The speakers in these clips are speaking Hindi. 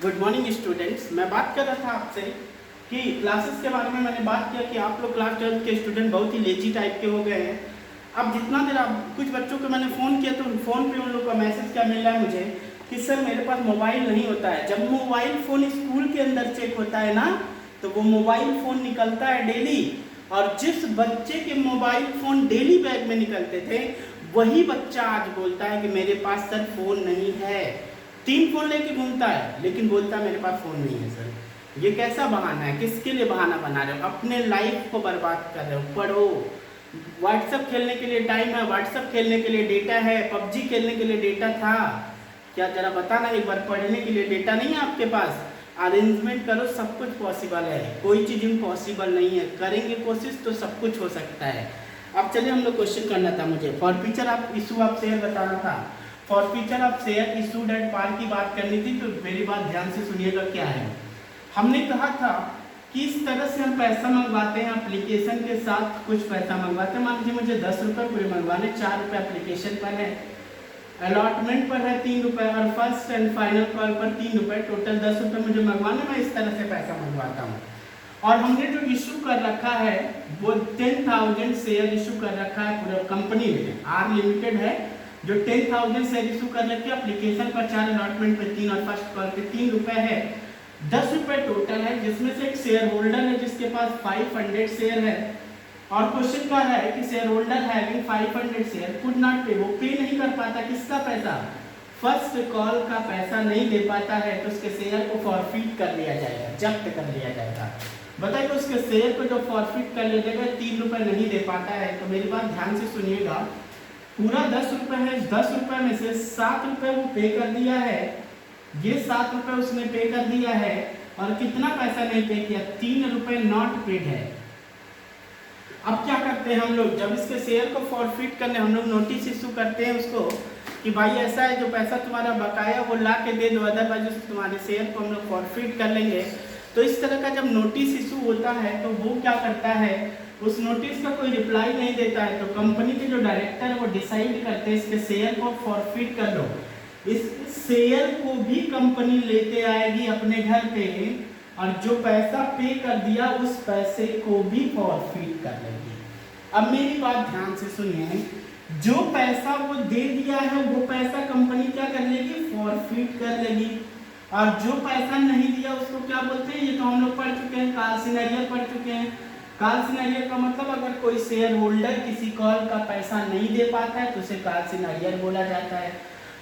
Good morning students. मैं बात कर रहा था आपसे कि क्लासेस के बारे में मैंने बात किया कि आप लोग क्लास 12 के स्टूडेंट बहुत ही लेजी टाइप के हो गए हैं। अब जितना देर आप कुछ बच्चों को मैंने फ़ोन किया तो फ़ोन पे उन लोग का मैसेज क्या मिल रहा है मुझे कि सर मेरे पास मोबाइल नहीं होता है। जब मोबाइल फ़ोन स्कूल के अंदर चेक होता है ना तो वो मोबाइल फ़ोन निकलता है डेली, और जिस बच्चे के मोबाइल फ़ोन डेली बैग में निकलते थे वही बच्चा आज बोलता है कि मेरे पास सर फ़ोन नहीं है। 3 फ़ोन लेके घूमता है लेकिन बोलता है मेरे पास फ़ोन नहीं है। सर ये कैसा बहाना है? किसके लिए बहाना बना रहे हो? अपने लाइफ को बर्बाद कर रहे हो। पढ़ो। व्हाट्सअप खेलने के लिए टाइम है, व्हाट्सअप खेलने के लिए डेटा है, पबजी खेलने के लिए डेटा था क्या? जरा बताना एक बार। पढ़ने के लिए डेटा नहीं है आपके पास? अरेंजमेंट करो, सब कुछ पॉसिबल है। कोई चीज़ इम्पॉसिबल नहीं है। करेंगे कोशिश तो सब कुछ हो सकता है। अब चलिए हम लोग क्वेश्चन करना था मुझे। फॉर फ्यूचर आप इशू आप शेयर बताना था। फॉर फ्यूचर आप शेयर इशूड एट पार की बात करनी थी, तो मेरी बात ध्यान से सुनिएगा। क्या है हमने कहा था कि इस तरह से हम पैसा मंगवाते हैं एप्लीकेशन के साथ। कुछ पैसा मंगवाते हैं, मान लीजिए मुझे 10 रुपये पूरे मंगवाने, 4 रुपये एप्लीकेशन पर है, अलॉटमेंट पर है 3 रुपये, और फर्स्ट एंड फाइनल कॉल पर 3 रुपये, टोटल 10 रुपये मुझे मंगवाने। मैं इस तरह से पैसा मंगवाता हूँ। और हमने जो इशू कर रखा है वो 10,000 शेयर इशू कर रखा है पूरा कंपनी में। आर लिमिटेड है जो 10,000 शेयर इशू कर रखी है। एप्लीकेशन पर 4, अलॉटमेंट पर 3 और फर्स्ट कॉल पे 3 रुपये है। 10 रुपये टोटल है, जिसमें से एक शेयर होल्डर है जिसके पास 500 शेयर है। और क्वेश्चन क्या है कि share holder having 500 share could not पे, वो पे नहीं कर पाता। किसका पैसा? फर्स्ट कॉल का पैसा नहीं दे पाता है, तो उसके शेयर को फॉरफिट कर लिया जाएगा, जब्त कर लिया जाएगा। बताइए उसके शेयर को जो फॉरफिट कर लिया जाएगा, 3 रुपये नहीं दे पाता है। तो मेरी बात ध्यान से सुनिएगा। पूरा 10 रुपये है, 10 रुपये में से 7 रुपये वो पे कर दिया है। ये 7 रुपये उसने पे कर दिया है। और कितना पैसा नहीं पे किया? 3 रुपये नॉट पेड है। अब क्या करते हैं हम लोग? जब इसके शेयर को फॉरफिट करने हम लोग नोटिस इशू करते हैं उसको कि भाई ऐसा है, जो पैसा तुम्हारा बकाया वो ला के दे दो, अदरवाइज तुम्हारे शेयर को हम लोग फॉरफिट कर लेंगे। तो इस तरह का जब नोटिस इशू होता है तो वो क्या करता है, उस नोटिस का कोई रिप्लाई नहीं देता है, तो कंपनी के जो डायरेक्टर है वो डिसाइड करते हैं इसके शेयर को फॉरफिट कर लो। इस शेयर को भी कंपनी लेते आएगी अपने घर पे, और जो पैसा पे कर दिया उस पैसे को भी फॉरफिट कर लेगी। अब मेरी बात ध्यान से सुनिए। जो पैसा वो दे दिया है वो पैसा कंपनी क्या कर लेगी? फॉरफिट कर लेगी। और जो पैसा नहीं दिया उसको क्या बोलते हैं? ये तो हम लोग पढ़ चुके हैं, काल सिनेरियो पढ़ चुके हैं। काल सिनेरियो का मतलब अगर कोई शेयर होल्डर किसी कॉल का पैसा नहीं दे पाता है तो उसे काल सिनेरियो बोला जाता है।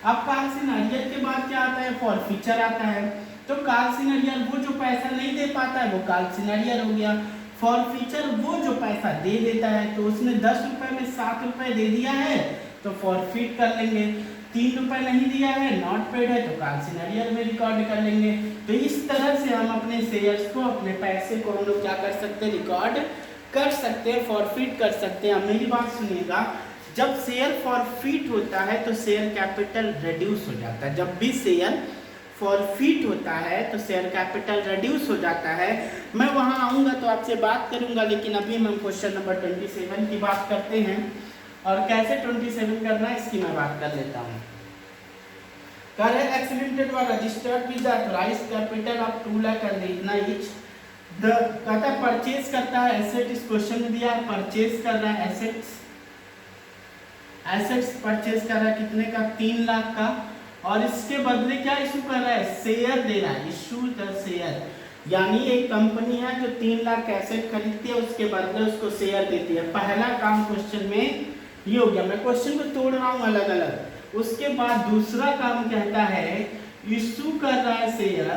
अब काल सिनेरियो के बाद क्या आता है? फॉरफिचर आता है। तो काल सिनेरियो वो जो पैसा नहीं दे पाता है वो काल सिनेरियो हो गया। फॉरफिचर वो जो पैसा दे देता है, तो उसने 10 रुपये में 7 रुपये दे दिया है तो फॉरफिट कर लेंगे। 3 रुपये नहीं दिया है, नॉट पेड है, तो काल सिनेरियो में रिकॉर्ड कर लेंगे। तो इस तरह से हम अपने शेयर्स को, अपने पैसे को हम लोग क्या कर सकते हैं? रिकॉर्ड कर सकते हैं, फॉरफिट कर सकते हैं। अब मेरी बात सुनिएगा। जब शेयर फॉरफिट होता है तो शेयर कैपिटल रिड्यूस हो जाता है। जब भी शेयर फॉरफिट होता है तो शेयर कैपिटल रिड्यूस हो जाता है। मैं वहां आऊंगा तो आपसे बात करूंगा, लेकिन अभी हम क्वेश्चन नंबर 27 की बात करते हैं। और कैसे 27 करना है इसकी मैं बात कर लेता हूँ। कर एक्सीडेंटेड व registered with authorised capital of 2 lakh and इतना ईच। कहता है परचेज करता है एसेट। इस क्वेश्चन में दिया है परचेज कर रहा है एसेट्स। एसेट्स परचेज कर रहा है कितने का? 3 लाख का। और इसके बदले क्या इशू कर रहा है? शेयर दे रहा है। इशू द शेयर, यानी एक कंपनी है जो 3 लाख एसेट खरीदती है, उसके बदले उसको शेयर देती है। पहला काम क्वेश्चन में ये हो गया। मैं क्वेश्चन को तोड़ रहा हूँ अलग अलग। उसके बाद दूसरा काम कहता है इशू कर रहा है शेयर।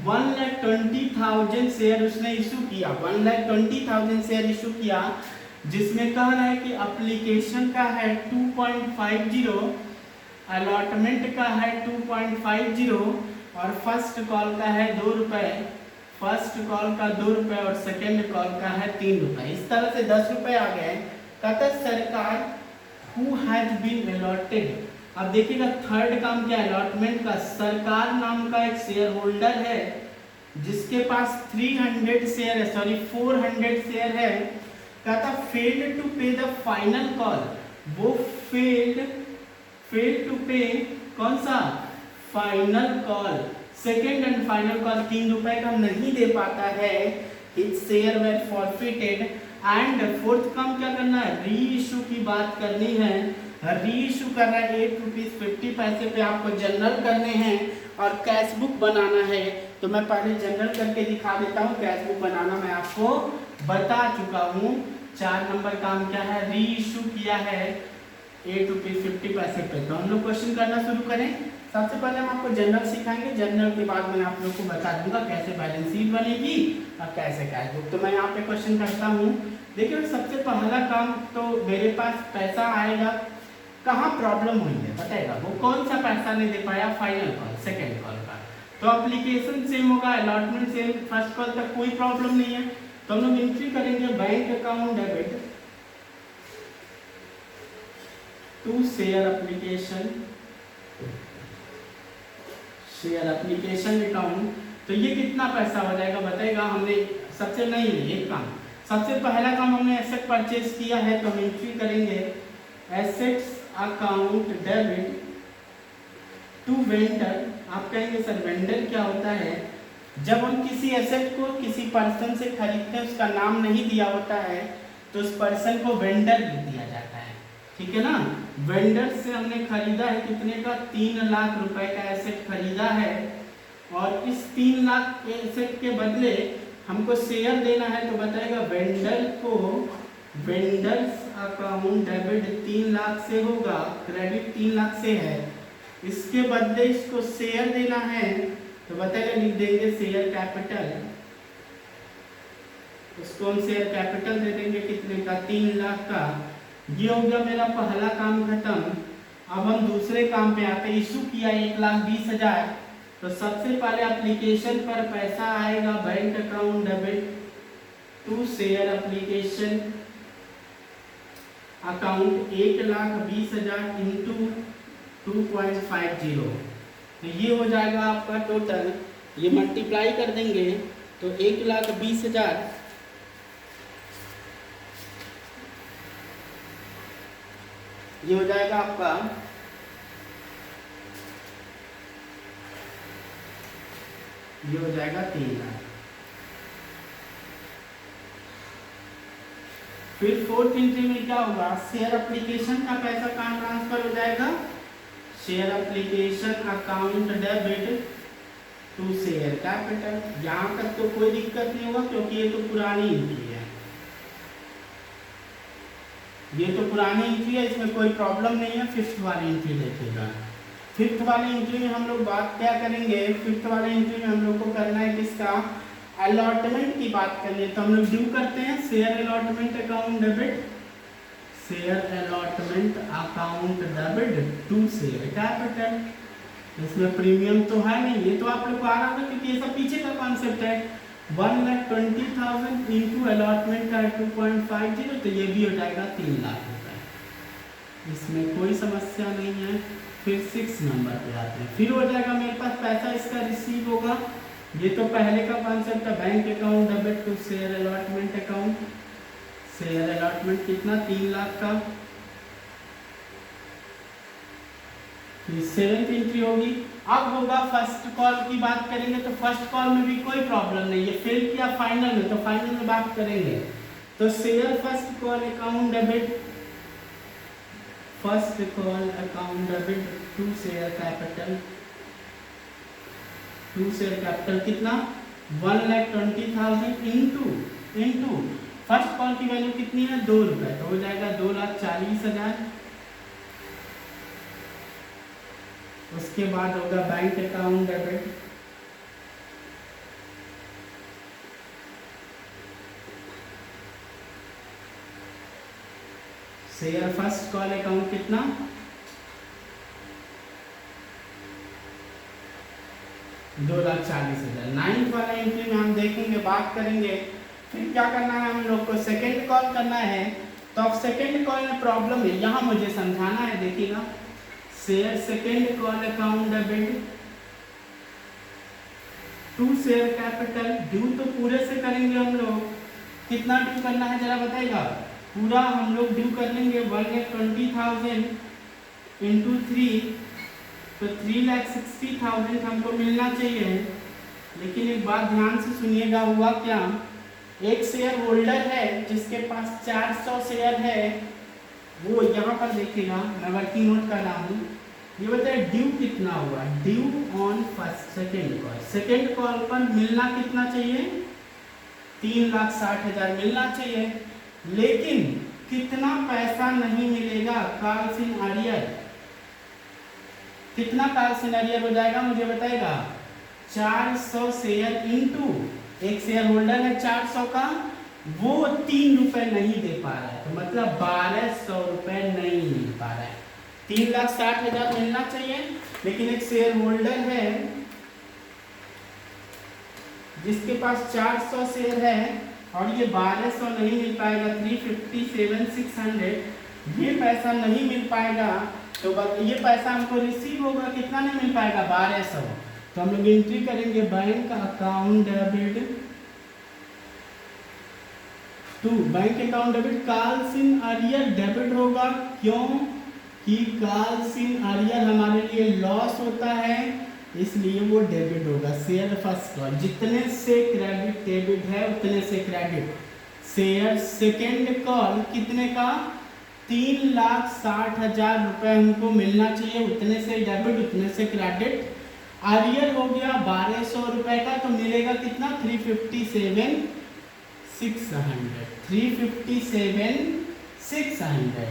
1,20,000 शेयर उसने इशू किया। 1,20,000 शेयर इशू किया, जिसमें कह रहा है कि एप्लीकेशन का है 2.50, अलॉटमेंट का है 2.50, और फर्स्ट कॉल का है 2 रुपये। फर्स्ट कॉल का 2 रुपये और सेकेंड कॉल का है 3 रुपये। इस तरह से 10 रुपये आ गए। कहता सरकार हु हैज बीन अलॉटेड। अब देखिएगा थर्ड काम क्या है? अलॉटमेंट का। सरकार नाम का एक शेयर होल्डर है जिसके पास 300 शेयर है, सॉरी 400 शेयर है। कहता failed to pay the final call. वो फेल्ड टू पे कौन सा? Final call. Second and final call 3 रुपए का नहीं दे पाता है, his share were forfeited. And fourth काम क्या करना है, री इशू की बात करनी है। री इशू कर रहा है 8 रुपीज 50 पैसे पे, आपको जनरल करने हैं और कैश बुक बनाना है। तो मैं पहले जनरल करके दिखा देता हूँ, कैश बुक बनाना मैं आपको बता चुका हूँ। 4 नंबर काम क्या है, री इशू किया है 8 रुपीज 50 पैसे पे। तो हम लोग क्वेश्चन करना शुरू करें। सबसे पहले हम आपको जनरल सिखाएंगे, जनरल के बाद मैं आप लोग को बता दूंगा कैसे बैलेंस शीट बनेगी और कैसे कैश बुक। तो मैं यहाँ पे क्वेश्चन करता हूँ। देखिए सबसे पहला काम तो मेरे पास पैसा आएगा, कहाँ प्रॉब्लम हुई है बताएगा, वो कौन सा पैसा नहीं दे पाया, फाइनल कॉल सेकेंड कॉल का। तो एप्लीकेशन सेम होगा, अलॉटमेंट सेम, फर्स्ट कॉल तक कोई प्रॉब्लम नहीं है। तो हम लोग एंट्री करेंगे bank account debit to share application, share application account. तो ये कितना पैसा हो जाएगा बताएगा। हमने सबसे नहीं एक काम, सबसे पहला काम हमने एसेट परचेज किया है, तो हम एंट्री करेंगे assets account debit to vendor. आप कहेंगे सर वेंडर क्या होता है, जब हम किसी एसेट को किसी पर्सन से खरीदते हैं उसका नाम नहीं दिया होता है तो उस पर्सन को वेंडर दिया जाता है, ठीक है ना। वेंडर से हमने खरीदा है कितने का, 3 लाख रुपए का एसेट खरीदा है और इस 3 लाख के एसेट के बदले हमको शेयर देना है। तो बताएगा वेंडर को वेंडर्स अकाउंट डेबिट 3 लाख से होगा, क्रेडिट 3 लाख से है, इसके बदले इसको शेयर देना है। तो बताएगा लिख देंगे शेयर कैपिटल, उसको हम शेयर कैपिटल दे देंगे कितने का, 3 लाख का। ये हो गया मेरा पहला काम खत्म। अब हम दूसरे काम पे आते हैं। इशू किया 1,20,000। तो सबसे पहले एप्लीकेशन पर पैसा आएगा bank account debit to share application account 1,20,000 into 2.50। तो ये हो जाएगा आपका टोटल, ये मल्टीप्लाई कर देंगे तो 1,20,000 ये हो जाएगा आपका, ये हो जाएगा 3 लाख। फिर फोर्थ एंट्री में क्या होगा, शेयर एप्लीकेशन का पैसा कहाँ ट्रांसफर हो जाएगा, share application account debit to share capital. यहाँ तक तो कोई दिक्कत नहीं होगा क्योंकि ये तो पुरानी एंट्री है, ये तो पुरानी एंट्री है, इसमें कोई प्रॉब्लम नहीं है। फिफ्थ वाली एंट्री देखिएगा। फिफ्थ वाली एंट्री में हम लोग बात क्या करेंगे, फिफ्थ वाली एंट्री में हम लोग को करना है किसका, अलॉटमेंट की बात करनी है। तो हम लोग ड्यू करते हैं share allotment account debit, share allotment account debit to share capital. इसमें प्रीमियम तो है नहीं, ये तो आप लोग को आ रहा था क्योंकि ये सब पीछे का कॉन्सेप्ट है। 1,20,000 इंटू अलॉटमेंट का 2.50, तो ये भी हो जाएगा 3 लाख रुपए, इसमें कोई समस्या नहीं है। फिर 6 नंबर पे आते हैं। फिर हो जाएगा मेरे पास पैसा इसका रिसीव होगा, ये तो पहले का कॉन्सेप्ट है, bank account debit to share allotment account, share allotment कितना 3 लाख का। फिर 7th एंट्री होगी। अब होगा फर्स्ट कॉल की बात करेंगे, तो फर्स्ट कॉल में भी कोई प्रॉब्लम नहीं है, फेल किया फाइनल में, तो फाइनल में बात करेंगे। तो share first call account debit, first call account debit to share capital, to share capital कितना 1,20,000 इंटू फर्स्ट कॉल की वैल्यू कितनी है 2 रुपए, तो हो जाएगा 2,40,000। उसके बाद होगा bank account debit, share first call account कितना 2,40,000। 9th वाला एंट्री में हम देखेंगे, बात करेंगे। फिर क्या करना है हम लोग को, सेकेंड कॉल करना है। तो अब सेकेंड कॉल में प्रॉब्लम है, यहाँ मुझे समझाना है, देखिएगा। Share second call account debit to share capital, due तो पूरे से करेंगे हम लोग, कितना ड्यू करना है जरा बताएगा, पूरा हम लोग ड्यू कर लेंगे 1,20,000 इंटू 3, तो 3,60,000 हमको मिलना चाहिए। लेकिन एक बात ध्यान से सुनिएगा, हुआ क्या, एक शेयर होल्डर है जिसके पास 400 शेयर है, वो यहाँ पर देखिएगा, मैं वर्किंग नोट कर रहा हूँ, ये बताए ड्यू कितना हुआ, due on first second call, second call पर मिलना कितना चाहिए, 3,60,000 मिलना चाहिए। लेकिन कितना पैसा नहीं मिलेगा, कॉल्स इन अरियर, कितना कॉल्स इन अरियर हो जाएगा मुझे बताएगा, 400 शेयर इंटू, एक शेयर होल्डर है 400 का, वो 3 रुपए नहीं दे पा रहा है, तो मतलब 1,200 रुपए नहीं मिल पा रहा है। 3,60,000 मिलना चाहिए, लेकिन एक शेयर होल्डर है जिसके पास 400 शेयर है और ये 1,200 नहीं मिल पाएगा, 357,600 ये पैसा नहीं मिल पाएगा। तो ये पैसा हमको रिसीव होगा, कितना नहीं मिल पाएगा, 1,200। तो हम लोग एंट्री करेंगे bank account debit to, bank account debit, calls in arrear debit होगा, क्यों कि कॉल्स इन अरियर हमारे लिए लॉस होता है, इसलिए वो डेबिट होगा। शेयर फर्स्ट कॉल जितने से क्रेडिट डेबिट है उतने से क्रेडिट, शेयर सेकेंड कॉल कितने का, 3,60,000 रुपए हमको मिलना चाहिए, उतने से डेबिट उतने से क्रेडिट। अरियर हो गया 1,200 रुपए का, तो मिलेगा कितना, 357,600, 357,600।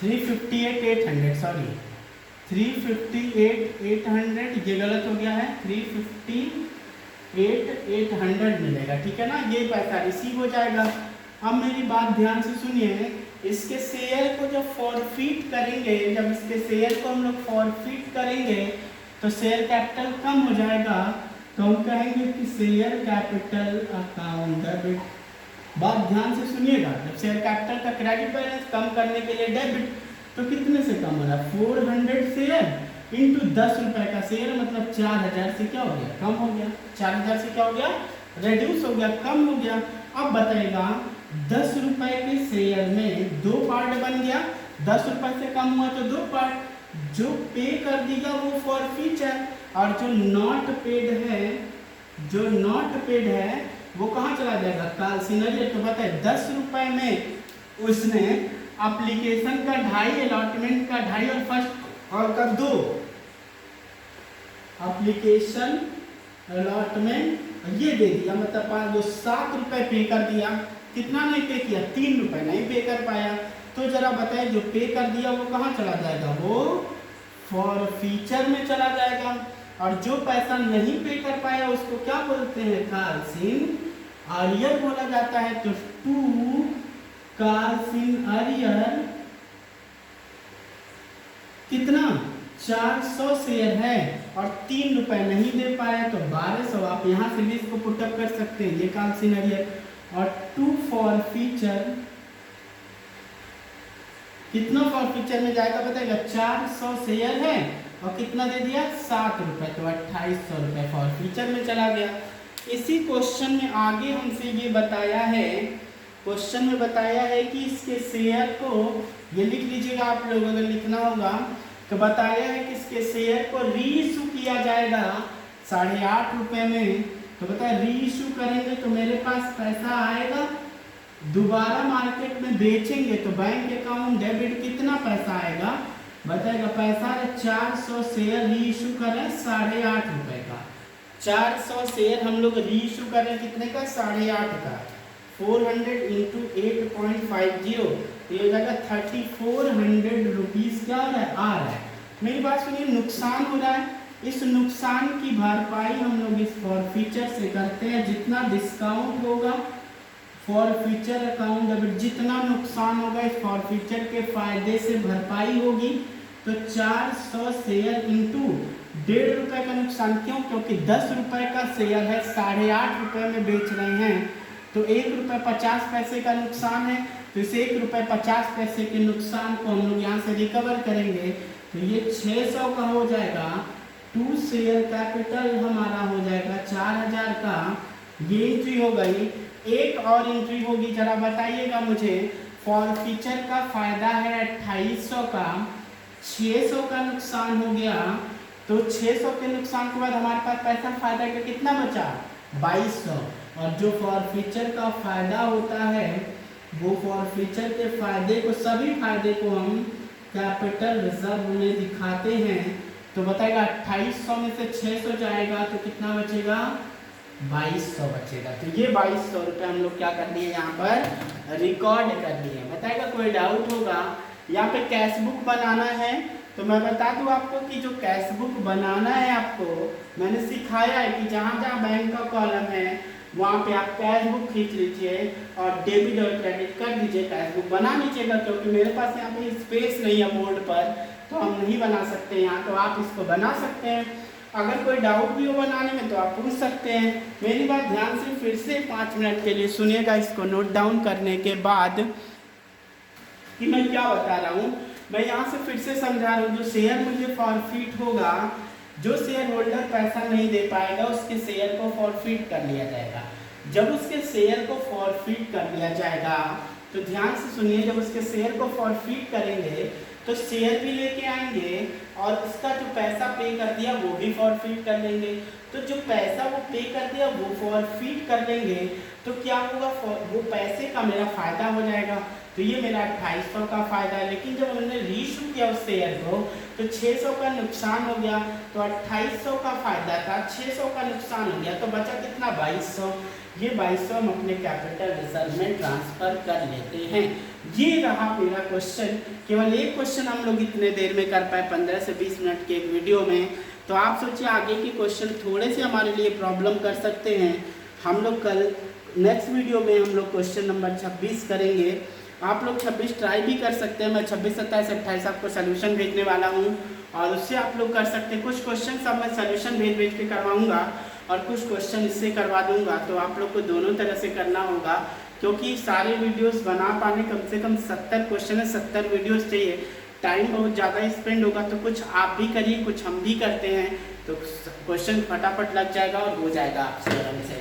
358,800, सॉरी 358,800, ये गलत हो गया है, 358,800 मिलेगा, ठीक है ना, ये पैसा रिसीव हो जाएगा। अब मेरी बात ध्यान से सुनिए, इसके शेयर को जब फॉरफिट करेंगे, जब इसके शेयर को हम लोग फॉरफिट करेंगे तो शेयर कैपिटल कम हो जाएगा, तो हम कहेंगे कि शेयर कैपिटल अकाउंट डेबिट। बात ध्यान से सुनिएगा, जब शेयर कैपिटल का क्रेडिट बैलेंस कम करने के लिए डेबिट, तो कितने से कम हो रहा है, 400 शेयर इंटू 10 रुपए का शेयर, मतलब 4,000 से क्या हो गया, कम हो गया, 4,000 से क्या हो गया, रेड्यूस हो गया, कम हो गया। अब बताइएगा 10 रुपए के शेयर में 2 पार्ट बन गया, 10 रुपए से कम हुआ तो 2 पार्ट, जो पे कर दिया वो फॉरफिट है, और जो नॉट पेड है, जो नॉट पेड है वो कहाँ चला जाएगा, कॉल्स इन अरियर। तो बताए 10 रुपए में उसने एप्लीकेशन का 2.5, अलॉटमेंट का 2.5 और फर्स्ट और का 2, एप्लीकेशन अलॉटमेंट ये दे दिया, मतलब 7 रुपए पे कर दिया, कितना नहीं पे किया, 3 रुपए नहीं पे कर पाया। तो जरा बताइए जो पे कर दिया वो कहाँ चला जाएगा, वो फॉरफीचर में चला जाएगा, और जो पैसा नहीं पे कर पाया उसको क्या बोलते हैं, कॉल्स इन अरियर बोला जाता है। तो 2 कॉल्स इन अरियर कितना, 400 शेयर है और 3 रुपए नहीं दे पाया, तो 1,200। आप यहाँ से भी इसको पुटअप कर सकते हैं, ये कॉल्स इन अरियर। और 2 फॉरफीचर, कितना फॉरफीचर में जाएगा बताएगा, 400 शेयर है और कितना दे दिया, 7 रुपए, तो 2,800 रुपए फॉरफीचर में चला गया। इसी क्वेश्चन में आगे हमसे ये बताया है, क्वेश्चन में बताया है कि इसके शेयर को, ये लिख लीजिएगा आप लोग अगर लिखना होगा, तो बताया है कि इसके शेयर को रीइशू किया जाएगा 8.5 रुपए में। तो बताया रीइशू करेंगे तो मेरे पास पैसा आएगा, दोबारा मार्केट में बेचेंगे तो बैंक अकाउंट डेबिट कितना पैसा आएगा, बताएगा पैसा है 400 शेयर रीइशू करें 8.5 रुपए का, 400 शेयर हम लोग रीइशू करें कितने का, 8.5 का, 400 इंटू 8.50, ये हो जाएगा 3,400 रुपीज़ क्या हो रहा है, आ रहा है। मेरी बात सुनिए, नुकसान हो रहा है, इस नुकसान की भरपाई हम लोग इस फॉरफीचर से करते हैं, जितना डिस्काउंट होगा फॉरफीचर अकाउंट डेबिट, जितना नुकसान होगा इस फॉरफीचर के फायदे से भरपाई होगी। तो 400 शेयर इंटू 1.5 रुपए का नुकसान, क्यों, क्योंकि 10 रुपए का शेयर है, 8.5 रुपए में बेच रहे हैं, तो 1 रुपये 50 पैसे का नुकसान है, तो इस 1 रुपये 50 पैसे के नुकसान को हम लोग यहाँ से रिकवर करेंगे, तो ये 600 का हो जाएगा। 2 शेयर कैपिटल हमारा हो जाएगा 4,000 का, ये एंट्री हो गई। एक और एंट्री होगी, जरा बताइएगा मुझे, फॉरफीचर का फायदा है 2800 का, 600 का नुकसान हो गया, तो 600 के नुकसान के बाद हमारे पास पैसा फायदा का कितना बचा 2200। और जो फॉरफीचर का फायदा होता है वो फॉरफीचर के फायदे को, सभी फायदे को हम कैपिटल रिजर्व में दिखाते हैं। तो बताएगा 2800 में से 600 जाएगा तो कितना बचेगा 2200 बचेगा। तो ये 2200 रुपये हम लोग क्या कर लिए यहाँ पर रिकॉर्ड कर लिए। बताएगा कोई डाउट होगा। यहाँ पे कैश बुक बनाना है तो मैं बता दूँ आपको कि जो कैश बुक बनाना है आपको मैंने सिखाया है कि जहाँ जहाँ बैंक का कॉलम है वहाँ पे आप कैश बुक खींच लीजिए और डेबिट और क्रेडिट कर दीजिए, कैश बुक बना लीजिएगा। क्योंकि मेरे पास यहाँ पे स्पेस नहीं है बोर्ड पर तो हम नहीं बना सकते यहाँ, तो आप इसको बना सकते हैं। अगर कोई डाउट भी हो बनाने में तो आप पूछ सकते हैं। मेरी बात ध्यान से फिर से 5 मिनट के लिए सुनिएगा, इसको नोट डाउन करने के बाद कि मैं क्या बता रहा हूँ। मैं यहाँ से फिर से समझा रहा हूँ, जो शेयर मुझे फॉरफिट होगा, जो शेयर होल्डर पैसा नहीं दे पाएगा उसके शेयर को फॉरफिट कर लिया जाएगा। जब उसके शेयर को फॉरफिट कर लिया जाएगा तो ध्यान से सुनिए, जब उसके शेयर को फॉरफिट करेंगे तो शेयर भी लेके आएंगे और उसका जो पैसा पे कर दिया वो भी फॉरफिट कर लेंगे। तो जो पैसा वो पे कर दिया वो फॉरफिट कर लेंगे तो क्या होगा, वो पैसे का मेरा फायदा हो जाएगा। तो ये मेरा 2800 का फायदा है। लेकिन जब हमने रीइशू किया उस शेयर को तो 600 का नुकसान हो गया। तो 2800 का फायदा था, 600 का नुकसान हो गया, तो बचा कितना 2200। ये 2200 हम अपने कैपिटल रिजर्व में ट्रांसफर कर लेते हैं। ये रहा मेरा क्वेश्चन। केवल एक क्वेश्चन हम लोग इतने देर में कर पाए 15 से 20 मिनट के एक वीडियो में। तो आप सोचिए आगे के क्वेश्चन थोड़े से हमारे लिए प्रॉब्लम कर सकते हैं। हम लोग कल नेक्स्ट वीडियो में हम लोग क्वेश्चन नंबर 26 करेंगे। आप लोग 26 ट्राई भी कर सकते हैं। मैं 26, 27, 28 आपको सोल्यूशन भेजने वाला हूँ और उससे आप लोग कर सकते हैं। कुछ क्वेश्चन सब मैं सोल्यूशन भेज के करवाऊँगा और कुछ क्वेश्चन इससे करवा दूँगा। तो आप लोग को दोनों तरह से करना होगा क्योंकि सारे वीडियोस बना पाने कम से कम 70 क्वेश्चन है, 70 वीडियोस चाहिए। टाइम बहुत ज़्यादा स्पेंड होगा। तो कुछ आप भी करिए, कुछ हम भी करते हैं, तो क्वेश्चन फटाफट लग जाएगा और हो जाएगा आपसे आराम से।